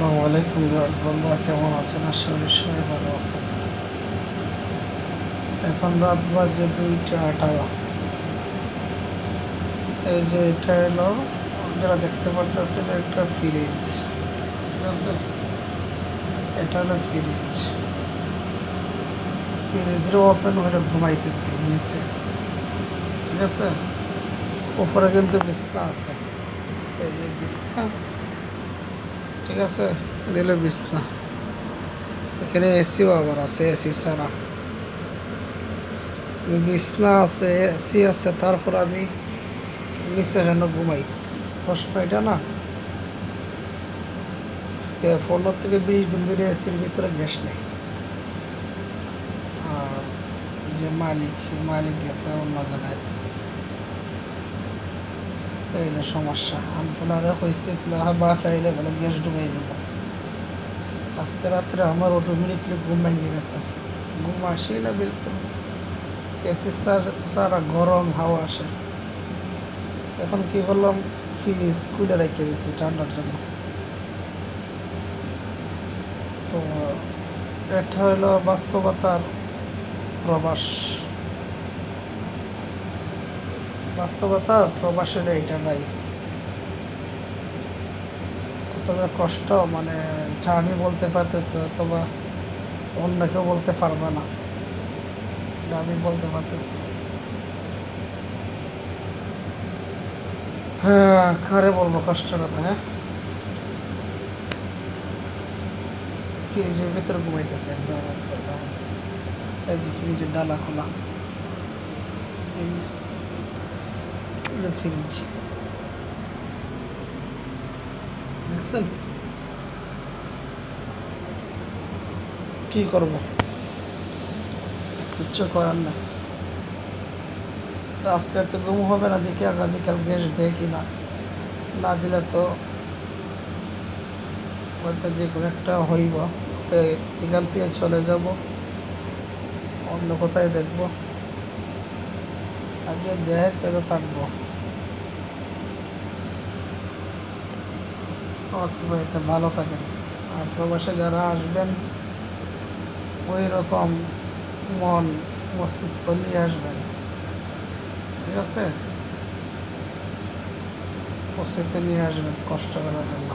আসসালামু আলাইকুম ভিউয়ার্স, বন্ধুরা কেমন আছেন? আশা করি সবাই ভালো আছেন। এখন রাত বাজে 2টা 18। এই যে এটা হলো, আপনারা দেখতে পারতেছেন একটা ফ্রিজ, ঠিক আছে? এটা হলো ফ্রিজ। ফ্রিজের ওপেন করে ঘুমাইতেছি নিচে, ঠিক আছে? উপরে কিন্তু বিছনা আছে, এই যে বিছনা, ঠিক আছে? এটা হলো বিছনা। এখানে এসিও আবার আছে, এসি ছাড়া বিছনা আছে, এসি আছে, তারপর আমি নিচে কেন ঘুমাই? প্রশ্ন এটা না। আজকে 15 থেকে 20 দিন ধরে এসির ভিতরে গ্যাস নেই। আর যে মালিক গেছে অন্য জায়গায়, এই না সমস্যা। আমি ফোনারে হয়েছে বা ফাইলে বলে গ্যাস ঢুকাই দিব। আজকে রাত্রে আমার অটোমেটিকলি ঘুম ভেঙে গেছে, ঘুম আসেই না বিলকুল। এসি সারা গরম হাওয়া আসে। এখন কি করলাম, ফ্রিজ খুলে রেখে দিয়েছি ঠান্ডার জন্য। তো এটা হলো বাস্তবতার প্রবাস। বাস্তবতার প্রবাস হলো এটা ভাই। তবে কষ্ট, মানে এটা আমি বলতে পারতেছি, অথবা অন্য কেউ বলতে পারবে না, এটা আমি বলতে পারতেছি। হ্যাঁ, কারে বলবো কষ্টের কথা? হ্যাঁ, ফ্রিজের ভিতরে ঘুমাইতেছে একদম। এই যে ফ্রিজের ডালা খোলা, এই যে ফ্রিজ দেখছেন? কি করবো, কিচ্ছু করার না। তো আজকে তো ঘুম হবে না, দেখি আগামীকাল গ্যাস দেয় কি না। না দিলে তো বলতে যে কোনো একটা হইব। তো এখান থেকে চলে যাব, অন্য কোথায় দেখবো। আর যে দেয় তবে থাকবো। এটা ভালো থাকেন। আর প্রবাসে যারা আসবেন, ওই রকম মন মস্তিষ্ক নিয়ে আসবেন, ঠিক আছে? প্রস্তুতি নিয়ে আসবেন কষ্ট করার জন্য।